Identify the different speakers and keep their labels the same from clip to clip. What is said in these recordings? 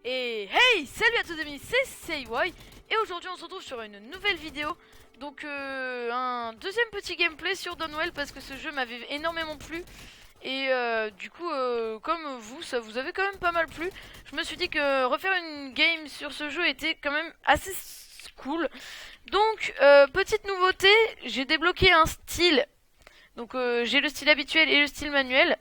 Speaker 1: Et hey, salut à tous amis, c'est CY et aujourd'hui on se retrouve sur une nouvelle vidéo. Donc un deuxième petit gameplay sur Dawnwell parce que ce jeu m'avait énormément plu. Et du coup comme vous, ça vous avait quand même pas mal plu. Je me suis dit que refaire une game sur ce jeu était quand même assez cool. Donc petite nouveauté, j'ai débloqué un style. Donc j'ai le style habituel et le style manuel.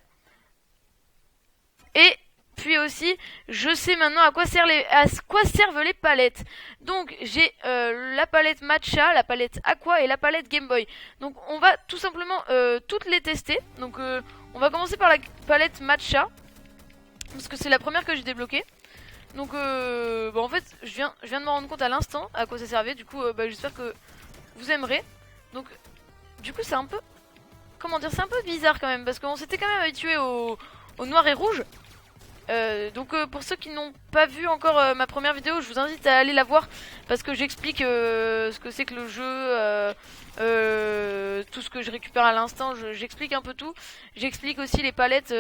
Speaker 1: Et puis aussi, je sais maintenant à quoi servent les palettes. Donc j'ai la palette Matcha, la palette Aqua et la palette Game Boy. Donc on va tout simplement toutes les tester. Donc on va commencer par la palette Matcha parce que c'est la première que j'ai débloquée. Donc en fait je viens de me rendre compte à l'instant à quoi ça servait. Du coup j'espère que vous aimerez. Donc du coup c'est un peu, comment dire, c'est un peu bizarre quand même parce qu'on s'était quand même habitué au noir et rouge. Donc pour ceux qui n'ont pas vu encore ma première vidéo, je vous invite à aller la voir parce que j'explique ce que c'est que le jeu, tout ce que je récupère à l'instant, j'explique un peu tout. J'explique aussi les palettes,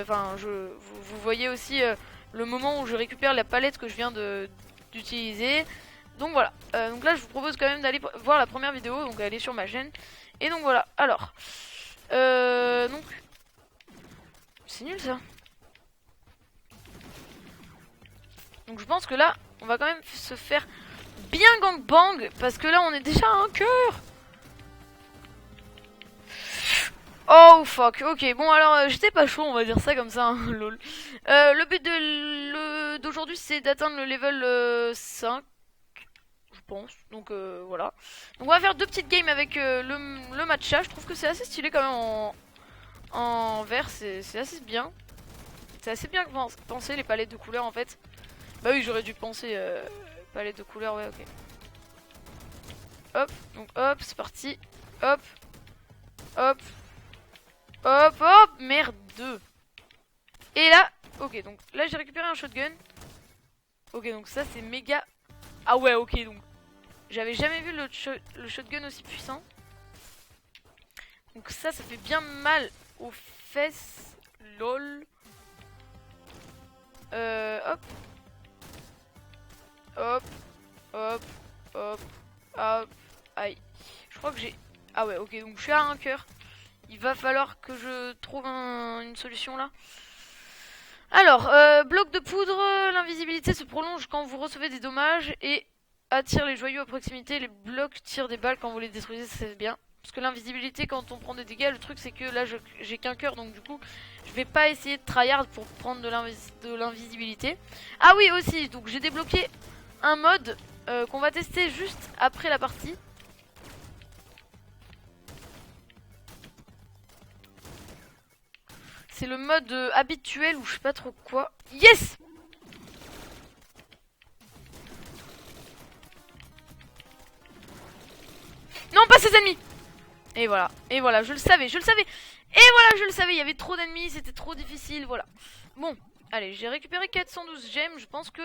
Speaker 1: enfin vous voyez aussi le moment où je récupère la palette que je viens d'utiliser. Donc voilà, donc là je vous propose quand même d'aller voir la première vidéo, donc aller sur ma chaîne. Et donc voilà, alors, donc c'est nul ça. Donc je pense que là, on va quand même se faire bien gangbang. Parce que là, on est déjà à un cœur. Oh fuck, ok, bon alors j'étais pas chaud, on va dire ça comme ça, hein, lol. Le but d'aujourd'hui c'est d'atteindre le level 5, je pense, donc voilà. Donc on va faire deux petites games avec le matcha, je trouve que c'est assez stylé quand même en vert, c'est assez bien. C'est assez bien pensé les palettes de couleurs en fait. Bah oui, j'aurais dû penser palette de couleurs, ouais, ok. Hop, donc hop, c'est parti. Hop, hop, hop, hop, merde. Et là, ok, donc là j'ai récupéré un shotgun. Ok, donc ça c'est méga. Ah ouais, ok, donc j'avais jamais vu le shotgun aussi puissant. Donc ça fait bien mal aux fesses. Lol. Hop, hop, hop, hop, hop. Aïe. Je crois que j'ai. Ah ouais, ok, donc je suis à un cœur. Il va falloir que je trouve une solution là. Alors, bloc de poudre, l'invisibilité se prolonge quand vous recevez des dommages et attire les joyaux à proximité. Les blocs tirent des balles quand vous les détruisez, c'est bien. Parce que l'invisibilité, quand on prend des dégâts, le truc c'est que là j'ai qu'un cœur, donc du coup je vais pas essayer de tryhard pour prendre de l'invisibilité. Ah oui aussi, donc j'ai débloqué un mode qu'on va tester juste après la partie. C'est le mode habituel ou je sais pas trop quoi. Yes! Non, pas ces ennemis! Et voilà, je le savais, je le savais. Et voilà, je le savais, il y avait trop d'ennemis, c'était trop difficile, voilà. Bon, allez, j'ai récupéré 412 gemmes, je pense que...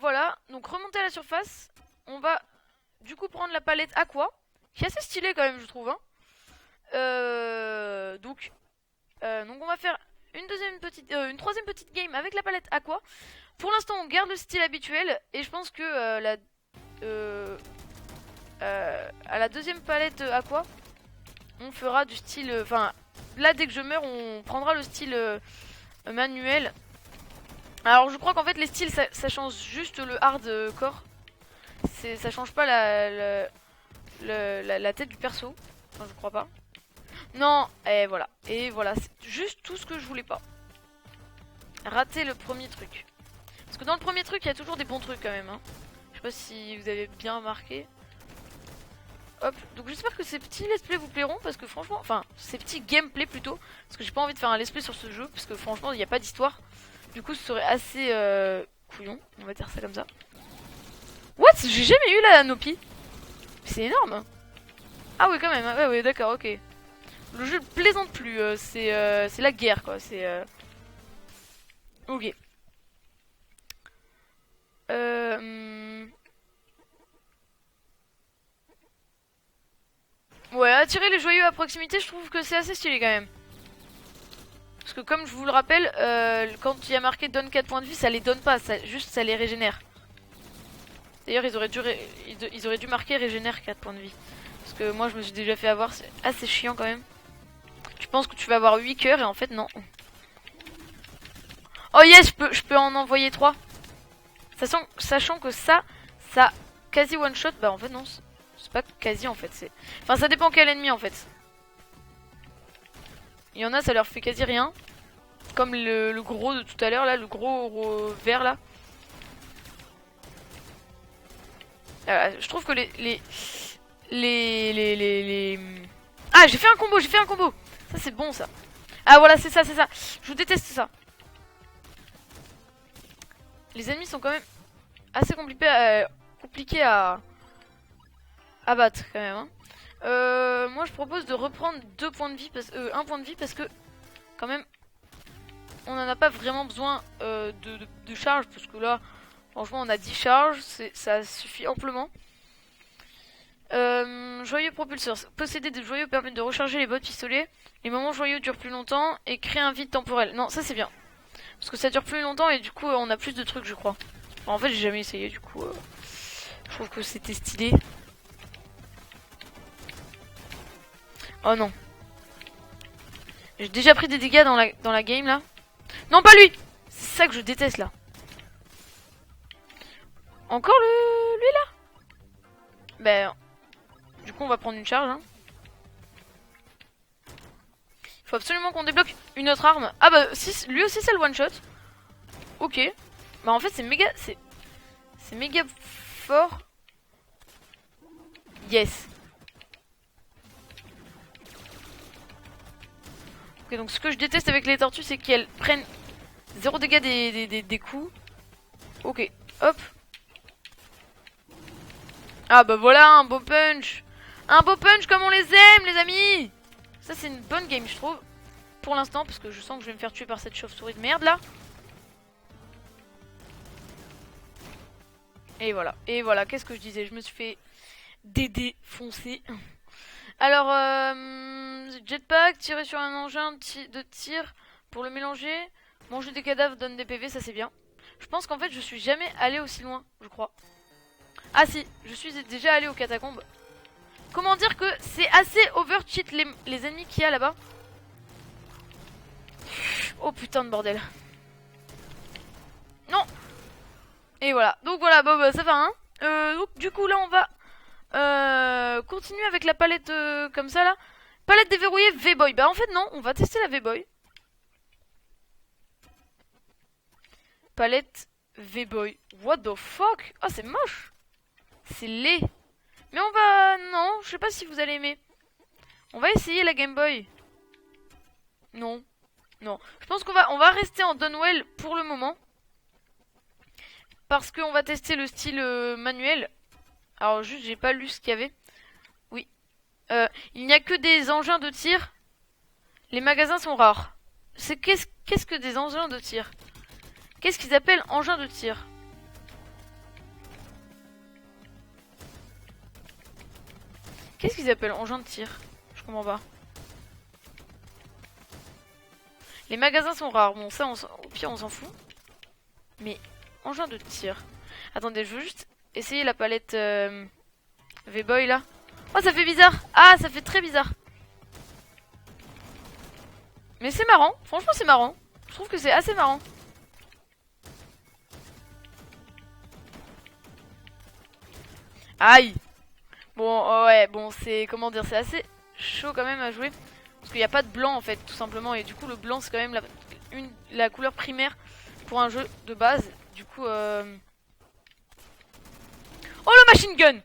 Speaker 1: voilà, donc remonter à la surface. On va du coup prendre la palette Aqua, qui est assez stylée quand même, je trouve. Hein. Donc on va faire une troisième petite game avec la palette Aqua. Pour l'instant, on garde le style habituel, et je pense que à la deuxième palette Aqua, on fera du style... Enfin, là, dès que je meurs, on prendra le style manuel. Alors, je crois qu'en fait, les styles, ça change juste le hardcore. Ça change pas la tête du perso. Enfin, je crois pas. Non, et voilà. Et voilà, c'est juste tout ce que je voulais pas. Rater le premier truc. Parce que dans le premier truc, il y a toujours des bons trucs quand même. Hein. Je sais pas si vous avez bien remarqué. Hop, donc j'espère que ces petits let's play vous plairont parce que franchement, enfin ces petits gameplay plutôt, parce que j'ai pas envie de faire un let's play sur ce jeu parce que franchement il n'y a pas d'histoire. Du coup ce serait assez couillon, on va dire ça comme ça. What? J'ai jamais eu la Nopi. C'est énorme. Ah oui quand même, ouais ouais d'accord, ok. Le jeu plaisante plus, c'est la guerre quoi, c'est... Ok. Ouais, attirer les joyeux à proximité, je trouve que c'est assez stylé quand même. Parce que comme je vous le rappelle, quand il y a marqué donne 4 points de vie, ça les donne pas, juste ça les régénère. D'ailleurs ils auraient dû marquer régénère 4 points de vie. Parce que moi je me suis déjà fait avoir, c'est assez chiant quand même. Tu penses que tu vas avoir 8 cœurs et en fait non. Oh yes, je peux en envoyer 3. Sachant que ça quasi one shot, bah en fait non, c'est pas quasi en fait. Enfin ça dépend quel ennemi en fait. Il y en a ça leur fait quasi rien. Comme le gros de tout à l'heure là, le gros vert là. Je trouve que Ah j'ai fait un combo, Ça c'est bon ça. Ah voilà c'est ça. Je déteste ça. Les ennemis sont quand même assez compliqués à battre quand même. Hein. Moi je propose de reprendre 1 point de vie parce que quand même on n'en a pas vraiment besoin de charge parce que là franchement on a 10 charges, ça suffit amplement. Joyeux propulseur. Posséder des joyaux permet de recharger les bottes pistolets. Les moments joyeux durent plus longtemps et créent un vide temporel. Non ça c'est bien. Parce que ça dure plus longtemps et du coup on a plus de trucs je crois. Enfin, en fait j'ai jamais essayé du coup. Je trouve que c'était stylé. Oh non. J'ai déjà pris des dégâts dans la game là. Non pas lui. C'est ça que je déteste là. Encore lui là. Ben du coup on va prendre une charge hein. Faut absolument qu'on débloque une autre arme. Ah bah si, lui aussi c'est le one shot. Ok. Bah en fait c'est méga fort. Yes. Ok donc ce que je déteste avec les tortues c'est qu'elles prennent 0 dégâts des coups. Ok. Hop. Ah bah voilà un beau punch. Un beau punch comme on les aime les amis. Ça c'est une bonne game je trouve. Pour l'instant parce que je sens que je vais me faire tuer par cette chauve-souris de merde là. Et voilà, qu'est-ce que je disais? Je me suis fait défoncer. Alors, jetpack, tirer sur un engin de tir pour le mélanger. Manger des cadavres donne des PV, ça c'est bien. Je pense qu'en fait je suis jamais allé aussi loin, je crois. Ah si, je suis déjà allé aux catacombes. Comment dire que c'est assez overcheat les ennemis qu'il y a là-bas. Oh putain de bordel. Non. Et voilà, donc voilà, bon, bah, ça va hein. Donc du coup là on va continuer avec la palette comme ça là. Palette déverrouillée V-Boy. Bah en fait non, on va tester la V-Boy. Palette V-Boy. What the fuck? Oh c'est moche. C'est laid. Mais on va... Non, je sais pas si vous allez aimer. On va essayer la Game Boy. Non. Non. Je pense qu'on va rester en Dunwell pour le moment. Parce qu'on va tester le style manuel. Alors juste, j'ai pas lu ce qu'il y avait. Oui. Il n'y a que des engins de tir. Les magasins sont rares. Qu'est-ce que des engins de tir? Qu'est-ce qu'ils appellent engins de tir? Qu'est-ce qu'ils appellent engins de tir? Je comprends pas. Les magasins sont rares. Bon, ça, au pire, on s'en fout. Mais, engin de tir. Attendez, je veux juste essayer la palette V-Boy, là. Oh, ça fait bizarre. Ah, ça fait très bizarre. Mais c'est marrant. Franchement, c'est marrant. Je trouve que c'est assez marrant. Aïe. Bon, oh ouais, bon, c'est... Comment dire? C'est assez chaud quand même à jouer. Parce qu'il n'y a pas de blanc, en fait, tout simplement. Et du coup, le blanc, c'est quand même la couleur primaire pour un jeu de base. Du coup, Oh, le machine gun!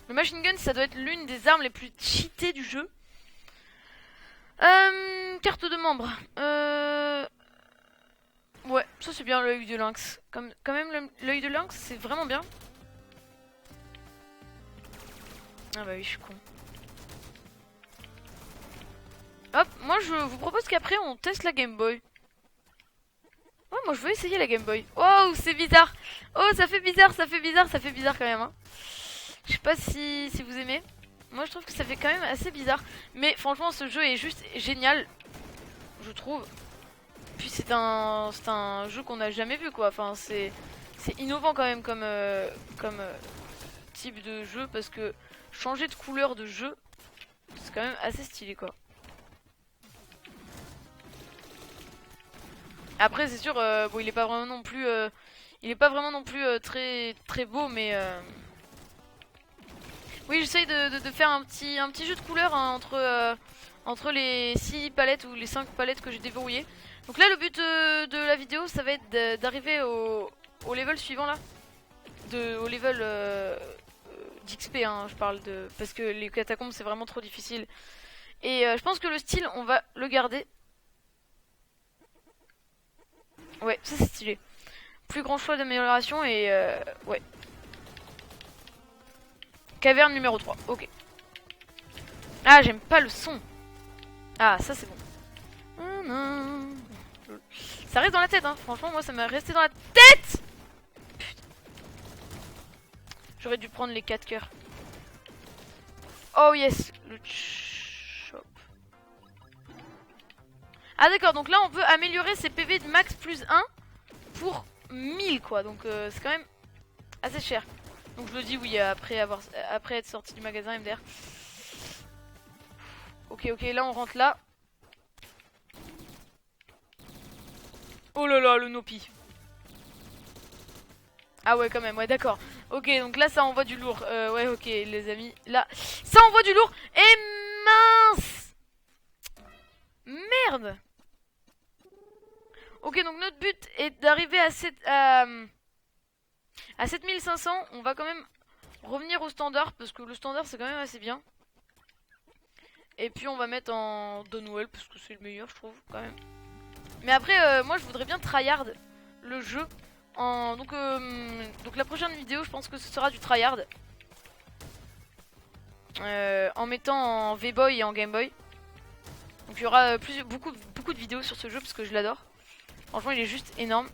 Speaker 1: Le machine gun, ça doit être l'une des armes les plus cheatées du jeu. Carte de membre. Ouais, ça c'est bien l'œil de lynx. Quand même, l'œil de lynx, c'est vraiment bien. Ah bah oui, je suis con. Hop, moi je vous propose qu'après on teste la Game Boy. Ouais, moi je veux essayer la Game Boy. Oh, c'est bizarre. Oh, ça fait bizarre quand même. Hein. Je sais pas si vous aimez. Moi je trouve que ça fait quand même assez bizarre. Mais franchement ce jeu est juste génial, je trouve. Puis c'est un jeu qu'on n'a jamais vu quoi. Enfin c'est innovant quand même comme, type de jeu. Parce que changer de couleur de jeu, c'est quand même assez stylé quoi. Après c'est sûr, bon il est pas vraiment non plus, très très beau mais... Oui, j'essaye de faire un petit jeu de couleurs hein, entre les 6 palettes ou les 5 palettes que j'ai déverrouillées. Donc là, le but de la vidéo, ça va être d'arriver au level suivant là. Au level d'XP, hein, je parle de... Parce que les catacombes, c'est vraiment trop difficile. Et je pense que le style, on va le garder. Ouais, ça c'est stylé. Plus grand choix d'amélioration et... ouais. Caverne numéro 3, ok. Ah, j'aime pas le son. Ah, ça c'est bon. Ça reste dans la tête, hein. Franchement, moi ça m'a resté dans la tête. Putain. J'aurais dû prendre les 4 cœurs. Oh yes, le shop. Ah d'accord, donc là on peut améliorer ses PV de max plus 1 pour 1000 quoi. Donc c'est quand même assez cher. Donc je le dis oui après être sorti du magasin MDR. Ok, là on rentre là. Oh là là, le Nopi. Ah ouais quand même, ouais d'accord. Ok, donc là ça envoie du lourd. Ouais ok les amis, là ça envoie du lourd. Et mince. Merde. Ok, donc notre but est d'arriver à 7500. On va quand même revenir au standard parce que le standard c'est quand même assez bien. Et puis on va mettre en Donwell parce que c'est le meilleur je trouve quand même. Mais après moi je voudrais bien tryhard le jeu en... donc la prochaine vidéo je pense que ce sera du tryhard. En mettant en V-Boy et en Game Boy. Donc il y aura beaucoup de vidéos sur ce jeu parce que je l'adore. Franchement il est juste énorme.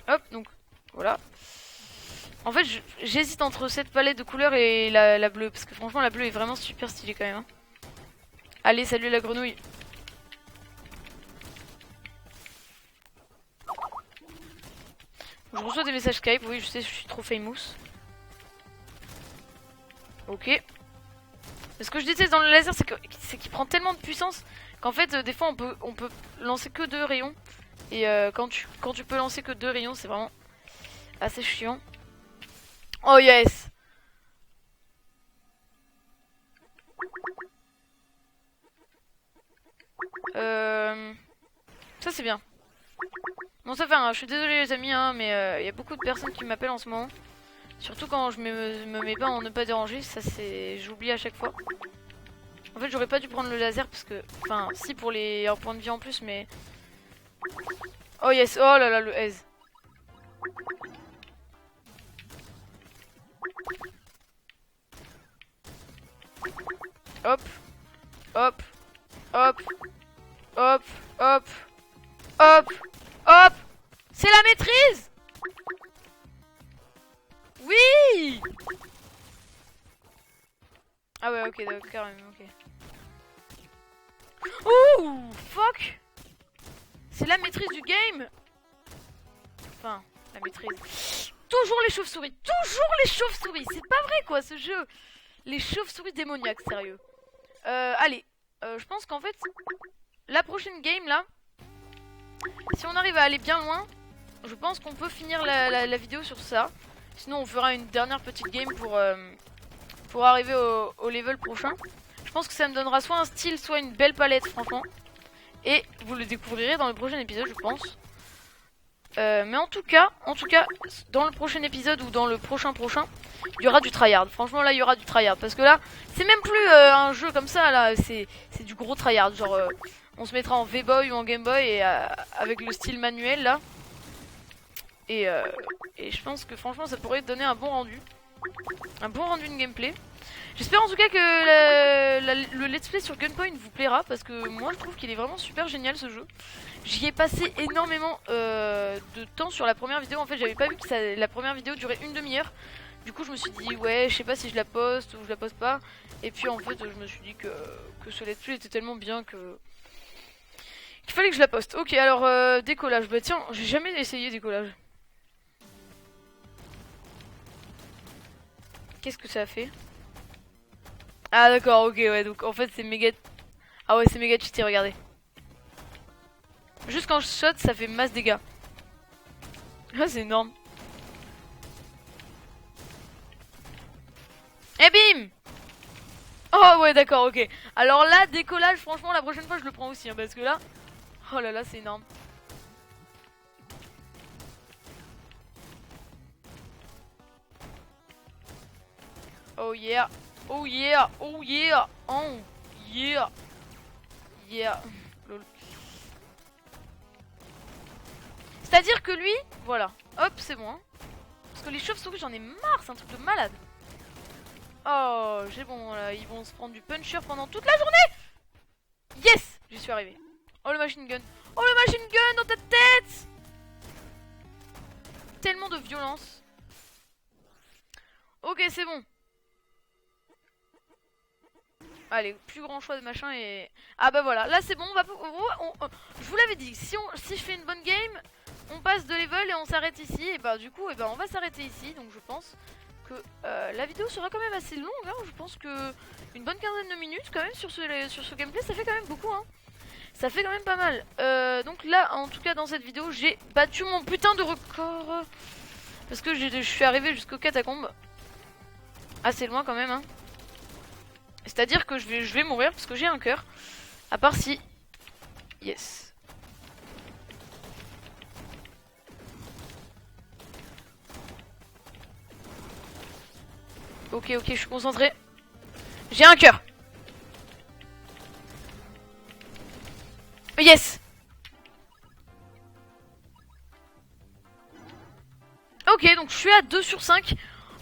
Speaker 1: Hop, donc voilà. En fait j'hésite entre cette palette de couleurs et la bleue. Parce que franchement la bleue est vraiment super stylée quand même hein. Allez salut la grenouille. Je reçois des messages Skype, oui je sais je suis trop famous. Ok. Ce que je disais dans le laser c'est qu'il prend tellement de puissance qu'en fait des fois on peut lancer que 2 rayons. Et quand tu peux lancer que 2 rayons c'est vraiment assez chiant. Oh yes. Ça c'est bien. Bon ça fait je suis désolé les amis hein, mais y a beaucoup de personnes qui m'appellent en ce moment. Surtout quand je me mets pas en ne pas déranger, ça c'est... J'oublie à chaque fois. En fait j'aurais pas dû prendre le laser parce que... Enfin si pour les 1 point de vie en plus mais... Oh yes, oh là là le aise. Hop, hop, hop, hop, hop, hop, hop. C'est la maîtrise. Oui. Ah ouais ok d'accord carrément ok. Ouh fuck. C'est la maîtrise du game. Enfin la maîtrise. Toujours les chauves-souris. Toujours les chauves-souris. C'est pas vrai quoi ce jeu. Les chauves-souris démoniaques sérieux. Allez je pense qu'en fait la prochaine game là, si on arrive à aller bien loin, je pense qu'on peut finir la vidéo sur ça. Sinon on fera une dernière petite game pour arriver au level prochain. Je pense que ça me donnera soit un style, soit une belle palette franchement. Et vous le découvrirez dans le prochain épisode je pense. Mais en tout cas, dans le prochain épisode ou dans le prochain, il y aura du tryhard. Franchement là il y aura du tryhard. Parce que là, c'est même plus un jeu comme ça là, c'est du gros tryhard. Genre on se mettra en V-Boy ou en Game Boy et avec le style manuel là. Et je pense que franchement ça pourrait donner un bon rendu. Un bon rendu de gameplay. J'espère en tout cas que le let's play sur Gunpoint vous plaira. Parce que moi je trouve qu'il est vraiment super génial ce jeu. J'y ai passé énormément de temps sur la première vidéo. En fait j'avais pas vu que la première vidéo durait une demi-heure. Du coup je me suis dit ouais je sais pas si je la poste ou je la poste pas. Et puis en fait je me suis dit que ce let's play était tellement bien que qu'il fallait que je la poste. Ok alors décollage, bah tiens j'ai jamais essayé décollage. Qu'est-ce que ça a fait? Ah d'accord ok ouais donc en fait c'est méga... Ah ouais c'est méga cheaté regardez. Juste quand je saute ça fait masse dégâts. Ah c'est énorme. Et bim! Oh ouais d'accord ok. Alors là décollage franchement la prochaine fois je le prends aussi hein, parce que là... Oh là là c'est énorme. Oh yeah. Oh yeah. Oh yeah. Oh yeah. Yeah. Lol. C'est-à-dire que lui, voilà. Hop c'est bon hein. Parce que les chauves-souris j'en ai marre, c'est un truc de malade. Oh j'ai bon là, ils vont se prendre du puncher pendant toute la journée. Yes, j'y suis arrivé. Oh le machine gun. Oh le machine gun dans ta tête. Tellement de violence. Ok c'est bon. Allez, plus grand choix de machin et... Ah bah voilà, là c'est bon, je vous l'avais dit, si je fais une bonne game, on passe de level et on s'arrête ici. Et bah du coup, on va s'arrêter ici, donc je pense que la vidéo sera quand même assez longue, hein. Je pense que une bonne quinzaine de minutes quand même sur ce gameplay, ça fait quand même beaucoup, hein. Ça fait quand même pas mal. Donc là, en tout cas dans cette vidéo, j'ai battu mon putain de record. Parce que je suis arrivé jusqu'aux catacombes. Assez loin quand même, hein. C'est-à-dire que je vais mourir parce que j'ai un cœur. À part si... Yes. Ok, ok, je suis concentré. J'ai un cœur. Yes. Ok, donc je suis à 2 sur 5.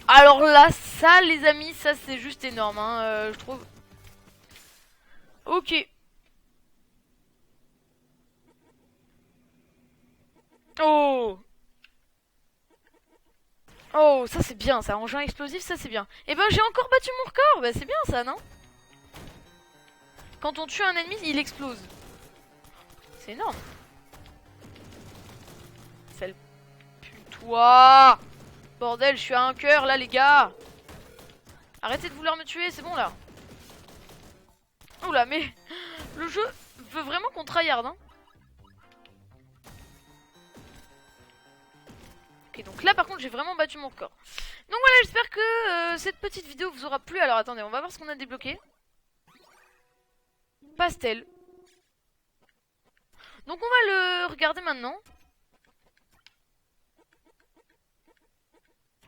Speaker 1: Alors là, ça les amis, ça c'est juste énorme, hein, je trouve. Ok. Oh. Oh, ça c'est bien, ça, engin explosif, ça c'est bien. Et ben j'ai encore battu mon record, bah c'est bien ça, non? Quand on tue un ennemi, il explose. C'est énorme. Celle... Putain. Bordel, je suis à un cœur là les gars. Arrêtez de vouloir me tuer, c'est bon là. Oula, mais le jeu veut vraiment qu'on tryhard, hein. Ok, donc là par contre j'ai vraiment battu mon record. Donc voilà, j'espère que cette petite vidéo vous aura plu. Alors attendez, on va voir ce qu'on a débloqué. Pastel. Donc on va le regarder maintenant.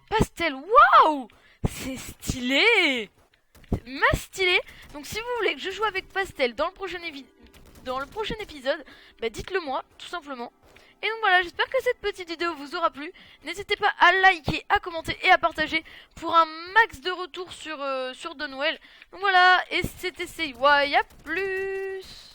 Speaker 1: Pastel, waouh! C'est stylé! C'est masse stylé. Donc si vous voulez que je joue avec Pastel dans le prochain épisode, bah dites-le moi, tout simplement. Et donc voilà, j'espère que cette petite vidéo vous aura plu. N'hésitez pas à liker, à commenter et à partager pour un max de retours sur Donwell. Donc voilà, et c'était CY, à plus!